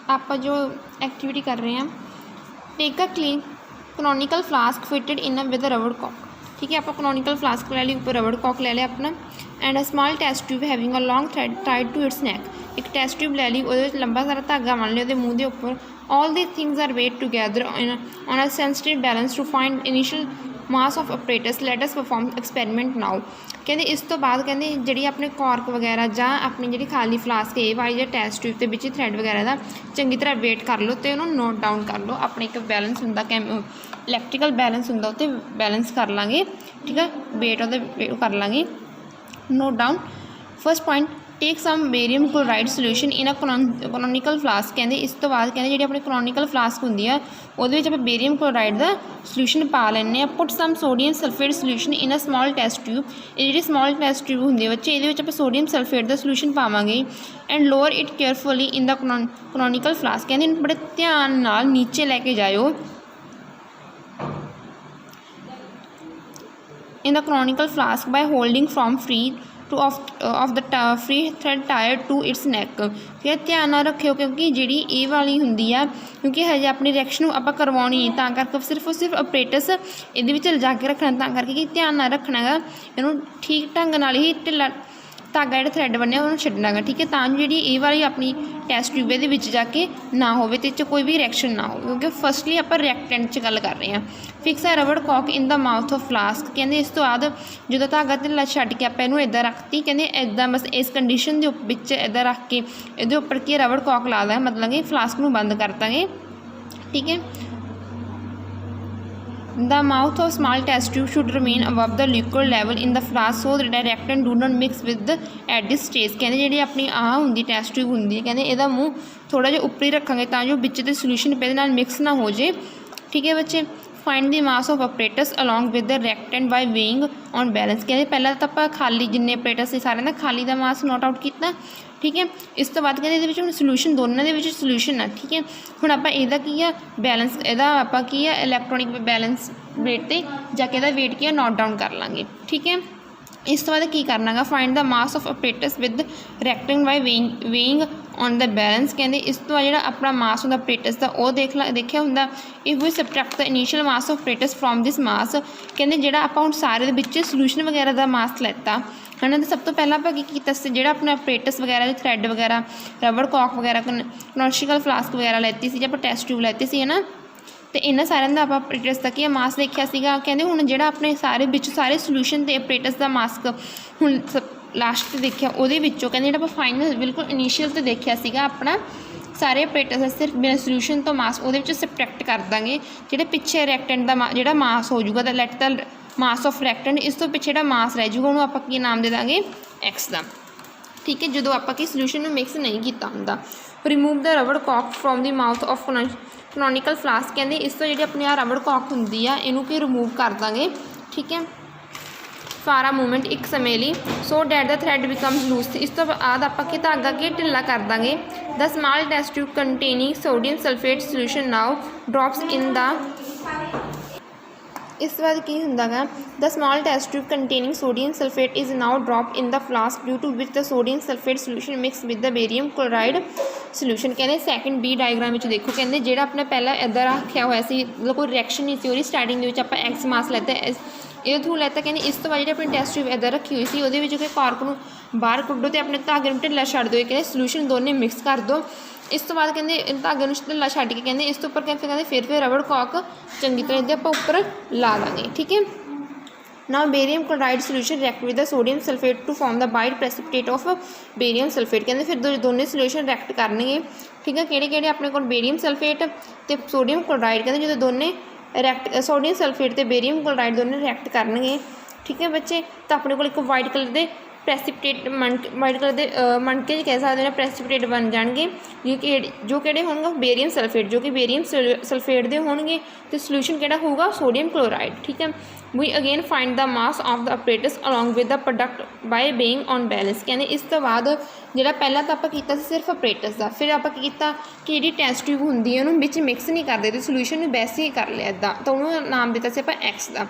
आप जो एक्टिविटी कर रहे हैं, take a clean conical flask fitted in with rubber कॉक। ठीक है, आप कनोनिकल फ्लास्क ले लिया, ऊपर रबड़ कॉक ले लिया अपना, and a small test tube having a long thread tied to its neck. एक टेस्ट ट्यूब ले ली, वो लंबा सारा धागा बन लिया मूँह के उपर। All these things are weight together on a sensitive balance to find initial mass of operators. Let us perform experiment now. कहते इस तो बाद कहते जी अपने कॉर्क वगैरह ਜਾਂ अपनी जी खाली फ्लास्क ए वाली ਜਾਂ टैस्ट ट्यूब के ਵਿੱਚ थ्रैड वगैरह का चंगी तरह वेट कर लो तो उन्होंने नोट डाउन कर लो। अपने एक बैलेंस होंगे इलैक्ट्रिकल बैलेंस होंगे उत्ते बैलेंस कर लाँगे। ठीक है, वेट वो कर लाँगे note down. First point, take some barium chloride solution in a conical flask. कहते इस तो बाद कहते जी अपनी कनोनिकल फ्लास्क होंगी है वो बेरियम क्लोराइड का सोल्यूशन पा लें। Put some sodium sulphate solution in a small test tube. ये जी स्मॉल टेस्ट ट्यूब होंगी बच्चे, ये सोडियम सल्फेट का सोल्यूशन पावांगे। And lower it carefully in the conical flask. कहते बड़े ध्यान नाल नीचे लैके जाओ in the conical flask by holding from free to of the free thread tyre to its neck. फिर ध्यान ना रखियो क्योंकि जी ए वाली होंगी आ, क्योंकि हजे अपनी रिएक्शन आप करवानी करके सिर्फ ऑपरेटर्स ये लिजा के रखना, करके कि ध्यान ना रखना है इनू ठीक ढंग नाल ही ढिला धागा जो थ्रैड बनया उन्होंने छड्डना है। ठीक है, तो जी ए वाली अपनी टैस्ट ट्यूब के जाके ना हो कोई भी रिएक्शन ना हो, क्योंकि फर्स्टली आप रिएक्टेंट च गल कर रहे हैं। फिक्स आ रबड़ कॉक in the mouth of flask. कहते इस तो बाद जो धागा ढिला छड्ड के आप इनू इदा रखती, कहते इदा बस इस कंडीशन के इदा रख के ये उपर की रबड़ कॉक ला दें, मतलब कि फ्लास्क में बंद कर देंगे। ठीक है, the mouth of small test tube should remain above the liquid level in the flask so that the reactant do not mix with the at this stage। कहते जी अपनी होंगी टैस्ट ट्यूब होंगी, कहते यदा मूँह थोड़ा जिहा उपर ही रखांगे तो बिच दे सोल्यूशन पे मिक्स ना हो जाए। ठीक है बच्चे, find the mass of operators along with the reactant bye weighing on balance. कहते पहला तो आप खाली जिन्ने ऑपरेटर्स से सारे खाली का मास नोट आउट किया। ठीक है, इस तो बाद कहते ये सोल्यूशन दोनों के सोल्यूशन है। ठीक है, हुण आप इहदा की है बैलेंस, इहदा आप की है इलैक्ट्रॉनिक बैलेंस वेट ते जाके इहदा वेट की है नोट डाउन कर लाँगे। ठीक है, इस तो बाद की करना है find the mass of operators with reacting by weighing on the balance. कहते इस तो जो अपना मास होंगे ऑपरेटर्स का वो देखिया होंगे। If we subtract the initial mass of operators from this mass. कहते जो आप हम सारे बच्चे सोल्यूशन वगैरह का मास लैता है ना, तो सब तो पहला आप जो अपने ऑपरेटर्स वगैरह थ्रैड वगैरह रबड़ कॉक वगैरह कनोनिकल फ्लास्क वगैरह लैती सी, आप टेस्ट ट्यूब लैती सी है ना, तो इन्होंने सारे का आप ऑपरेटर्स का की मास देखा सीगा। कहते हुण जो अपने सारे सोल्यूशन के ऑपरेटर्स का मास्क हुण लास्ट देखा वो कहते जो फाइनल बिल्कुल इनिशियल तो देखा सीगा अपना सारे ऑपरेटर्स सिर्फ बिना सोल्यूशन तो मास वो सबट्रैक्ट कर देंगे। जो पिछे रिएक्टेंट का जो मास हो जाऊगा let the mass of reactant, इस तो पिछे जो मास रह जाऊगा उन्होंने आप नाम दे देंगे एक्स का। ठीक है, जो आप सोल्यूशन में मिक्स नहीं किया होंगे। रिमूव द रबड़ कॉक from the mouth of conical flask. कहते इस तो जी अपनी रबड़ कॉक होंगी आ इनू कि रिमूव कर देंगे। ठीक है, फारा मूवमेंट एक समय लिए so that the thread becomes loose. इस तो बाद आप धागा के ढिला कर देंगे। The small test tube containing sodium sulphate solution now drops in the. इस बाद की होंगे the small test tube containing sodium sulphate is now drop in the flask due to which the sodium sulphate solution mix with the barium chloride solution. कहते second B diagram में देखो, कहते जो अपने पहला इदा रखा हुआ मतलब कोई रिएक्शन नहीं सी, स्टार्टिंग आप एक्स मास लैता ये थ्रू लैता। कहते इस तो बाद जो अपनी टैस्ट ट्यूब इदा रखी हुई सी वो कॉर्क को बाहर कड्डो तो अपने धागे में ढिला छड्ड दो। कहते सोल्यूशन दोनों मिक्स कर दो। इस तो बाद कहते धागे में ढिला छड्ड के कहते इस तो उपर कहते फिर रबड़ कॉक चंगी तरह इहदे आपां उपर ला देंगे। ठीक है, now barium chloride solution react with the sodium sulphate to form the white precipitate of barium sulphate. कहते फिर दोनों सोल्यूशन रिएक्ट करनगे। ठीक है, किहड़े अपने को बेरियम सल्फेट तो सोडियम क्लोराइड कहते जो दोनों रिएक्ट सोडियम सल्फेट तो बेरियम क्लोराइड दोनों रिएक्ट करनगे। ठीक है बच्चे, तो अपने को एक वाइट कलर के ਪ੍ਰੈਸਿਪੀਟੇਟ ਵਾਈਟ कलर के मणके कह सकते हैं ਪ੍ਰੈਸਿਪੀਟੇਟ बन जाएंगे जो कि होंगे बेरियम सल्फेट जो कि बेरियम सल्फेट के होंगे तो सोल्यूशन किहड़ा होगा सोडियम क्लोराइड। ठीक है we again find the mass of the operators along with the product by weighing on balance. कहते इस तो बाद जो पहला तो आप किया सिर्फ ऑपरेटर्स का फिर आप किया कि जी टेस्ट ट्यूब होंगी उन्होंने बिच मिक्स नहीं करते तो सोल्यूशन में वैसे ही कर लिया इदा तो उन्होंने नाम दिता से आप एक्स का।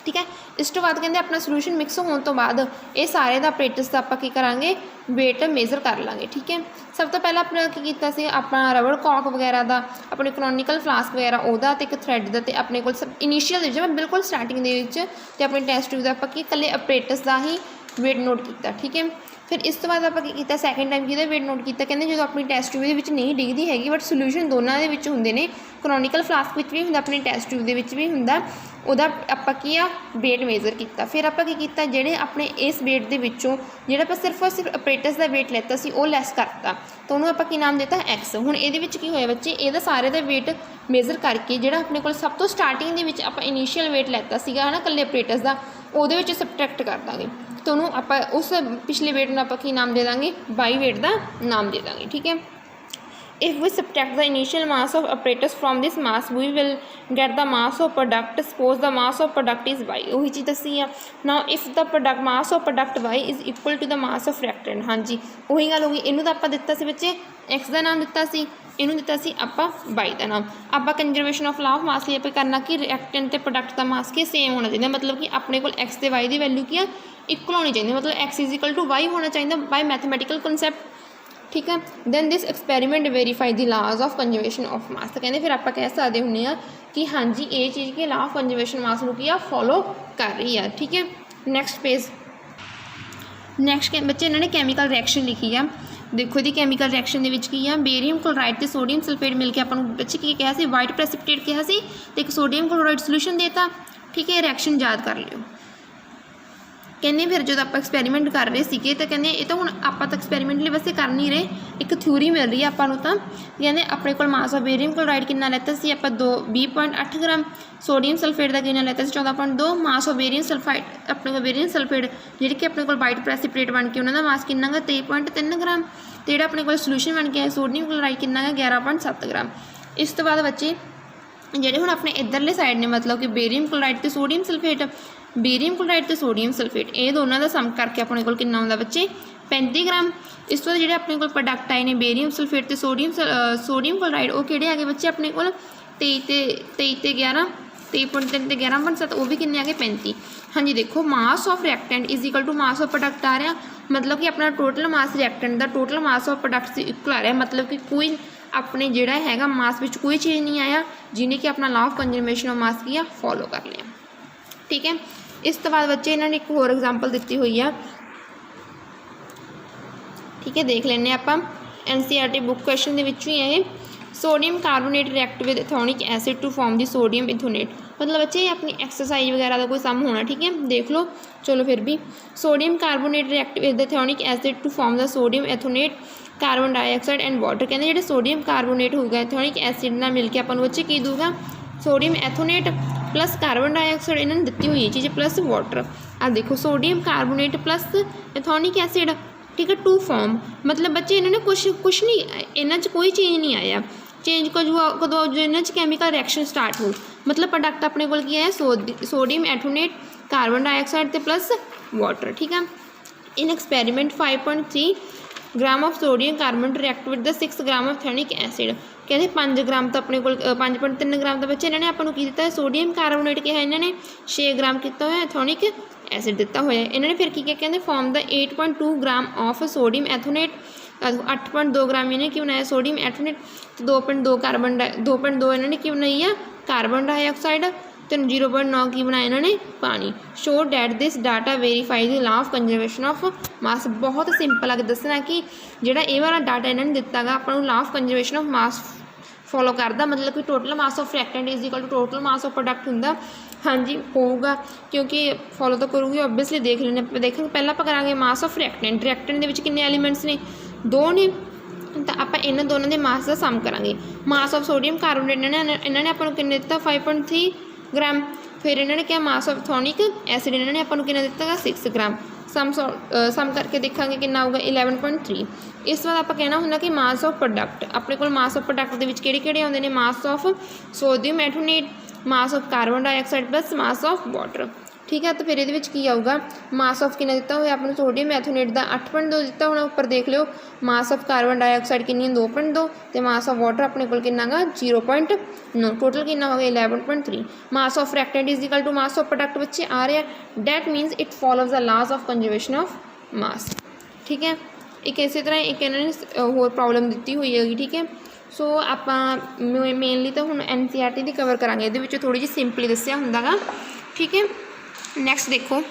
ठीक है। इस तो बाद कहते अपना सोल्यूशन मिक्स होने तो बाद ये सारे दा अपरेटस का आपां की करांगे वेट मेजर कर लांगे। ठीक है। सब तो पहला अपना की कीता सी अपना रबड़ कॉक वगैरह का अपने इकोनॉमिकल फ्लास्क वगैरह ओहदा ते एक थ्रैड दा ते अपने कोल सब इनीशियल जो बिल्कुल स्टार्टिंग दे विच ते अपने टेस्ट ट्यूब दा आपां की कल्ले अपरेटस का ही वेट नोट किया। ठीक है। फिर इस तो बाद आप सैकेंड टाइम कि वेट नोट किया कहते जो अपनी टेस्ट ट्यूब के नहीं डिगती हैगी बट सोल्यूशन दोनों के होंगे ने इकोनॉमिकल फ्लास्क भी होंगे अपनी टेस्ट ट्यूब के भी होंगे उहदा आपां की आ वेट मेजर किया। फिर आपां की कीता जिहड़े अपने इस वेट के विचों जिहड़ा आपां सिर्फ और सिर्फ अपरेटस का वेट लैता सी वो लैस करता तो उन्होंने आपां की नाम दिता एक्स। हुण इहदे विच की होया बच्चे इहदा सारे का वेट मेजर करके जिहड़ा अपने कोल सब तो स्टार्टिंग दे विच आपां इनीशियल वेट लैता सीगा है ना कल्ले अपरेटस का उहदे विच सबट्रैक्ट कर देंगे तो उन्होंने आप उस पिछले वेट में आप नाम दे देंगे बाई वेट का नाम दे देंगे। ठीक है। If we subtract the initial mass of apparatus from this mass we will get the mass of product suppose the mass of product is Y वही चीज़ दसी है। Now if the product mass of product Y is equal to the mass of reactant. हाँ जी वही गल होगी इनू तो आप दिता सी बच्चे एक्स का नाम दिता सी इनू दिता सी आपां वाई का नाम। आप conservation of law of mass लिए करना कि रिएक्टेंट ते प्रोडक्ट का मास की सेम होना चाहिए मतलब कि अपने को एक्स ते वाई की वैल्यू की है इक्वल होनी चाहिए मतलब X is equal to Y होना चाहिए बाय मैथमेटिकल कॉन्सैप्ट। ठीक है। Then this experiment verify the laws of conservation of mass तो कहते फिर आप कह सकते होंगे कि हाँ जी ये चीज़ की लॉ ऑफ कंजरवेशन मास को की फॉलो कर रही है। ठीक है। नैक्सट पेज नैक्सट बच्चे इन्होंने कैमिकल रिएक्शन लिखी है देखो जी कैमिकल रिएक्शन की है बेरियम क्लोराइड ते सोडियम सल्फेट मिलकर अपन बच्चे की कहा सी वाइट प्रेसिपिटेट कहा सी ते एक सोडियम क्लोराइड सोल्यूशन देता। ठीक है। रिएक्शन याद कर लियो कहने फिर जो आप एक्सपेरीमेंट कर रहे थे तो कहने ये तो हूँ आप एक्सपेरीमेंटली वैसे कर नहीं रहे एक थ्योरी मिल रही है आपको तो कहने अपने को मास ऑफ बेरियम क्लोराइड कितना लैता सी आप 20.8 ग्राम सोडियम सल्फेट का कितना लैता 14.2 मास ऑफ बेरियम सल्फाइड अपने को बेरियम सल्फेट जी कि अपने को वाइट प्रेसिपिटेट बन के उन्होंने मास कितना 23.3 ग्राम तो जोड़ा अपने को सोल्यूशन बन के आया सोडियम क्लोराइड कितना 11.7 ग्राम। इस तो बाद बच्चे ਜਿਹੜੇ ਹੁਣ ਆਪਣੇ इधरले साइड ने मतलब कि बेरियम क्लोराइड तो सोडियम सल्फेट बेरियम क्लोराइड तो सोडियम सल्फेट ये दोनों का सम करके अपने को कितना आउंदा बच्चे 35 ग्राम। इस तो बाद जो अपने को प्रोडक्ट आए हैं बेरियम सल्फेट तो सोडियम क्लोराइड वो किहड़े आ गए बच्चे अपने को 23 ते 11 23.3 ते 11.7 वो भी किन्ने आ गए 35। हाँ जी देखो mass of reactant is equal to mass of product आ रहा मतलब कि अपना टोटल मास रिएक्टेंट का टोटल मास ऑफ प्रोडक्ट से इक्वल आ रहा मतलब कि कोई अपने जोड़ा है मास में कोई चीज़ नहीं आया जिन्हें कि अपना लॉ ऑफ कंजर्वेशन ऑफ मास की फॉलो कर लिया। ठीक है। इस तो बाद बच्चे इन्होंने एक होर एग्जाम्पल दी हुई है। ठीक है। देख लें आप NCERT बुक क्वेश्चन ही है sodium carbonate react with ethanoic acid to form the sodium ethanoate मतलब बच्चे ये अपनी एक्सरसाइज वगैरह का कोई सम होना। ठीक है। देख लो चलो फिर भी sodium carbonate react with ethanoic acid to form the sodium ethanoate carbon dioxide and water कहते जो सोडियम कार्बोनेट होगा एथोनिक एसिड ना मिलकर अपन बच्चे की दूगा sodium ethanoate plus carbon dioxide इन्होंने दी हुई चीज़ प्लस वाटर। अब देखो sodium carbonate plus ethanoic acid ठीक है 2 फॉर्म मतलब बच्चे इन्होंने कुछ नहीं इन्हों कोई चेंज नहीं आया चेंज को जो कदों जो इन्होंने कैमिकल रिएक्शन स्टार्ट हो मतलब प्रोडक्ट अपने को है सोडियम एथोनेट कार्बन डाइऑक्साइड ते प्लस वाटर। ठीक है। In experiment 5.3 gram of sodium carbonate react with the 6 gram of ethanoic acid कहते 5 ग्राम तो अपने को 5.3 ग्राम तो बच्चे इन्होंने आपको की दिता सोडियम कार्बोनेट किया इन्होंने 6 ग्राम किया हुआ एथोनिक एसिड दिता हुआ इन्होंने फिर की कहते form the 8.2 gram of sodium ethanoate 8.2 gram इन्हें की बनाया सोडियम एथोनेट 2.2 कार्बन 2.2 इन्होंने की बनाई है कार्बन डाइऑक्साइड तो 0.9 की बनाया इन्होंने पानी। Show that this data verify the law of conservation of मास बहुत सिंपल है दसना कि जोड़ा ये वाला डाटा इन्होंने दिता गा अपन law of conservation of mass follow करता मतलब कि total mass of reactant is equal to total mass of product होंगे। हाँ जी होगा क्योंकि फॉलो तो करूँगी ओबीयसली देख लेने देखेंगे पहला आप करेंगे मास ऑफ रिएक्टेंट रिएक्टेंट के कितने एलीमेंट्स ने 2 ने तो आप इन्होंने दोनों के मास का सम करांगे। मास ऑफ सोडियम कार्बोनेट इन्होंने आपको कितने दिता 5.3 ग्राम फिर इन्होंने क्या मास ऑफ एथोनिक एसिड इन्होंने आपको कितना दिता 6 ग्राम सम करके देखा कि होगा 11.3। इस बाद आप कहना होंगे कि मास ऑफ प्रोडक्ट अपने को मास ऑफ प्रोडक्ट के आते हैं mass of sodium ethanoate mass of carbon dioxide plus mass of water ठीक है। तो फिर ये की आऊगा मास ऑफ कितना दिता होया अपने सोडियम मैथोनेट का 8.2 दिता होना उपर देख लियो। मास ऑफ कार्बन डाइऑक्साइड कितनी 2.2 तो मास ऑफ वाटर अपने को कितना गा 0.9 टोटल कितना हो गया 11.3। Mass of reactant is equal to mass of product बच्चे आ रहा है that means it follows the laws of conservation of mass. ठीक है। एक इस तरह एक इन्होंने होर प्रॉब्लम दी हुई है। ठीक है। सो आप मेनली तो हुण NCERT की कवर करांगे ये थोड़ी जी सिंपली दस्सिया हुंदा गा। ठीक है। नैक्सट देखो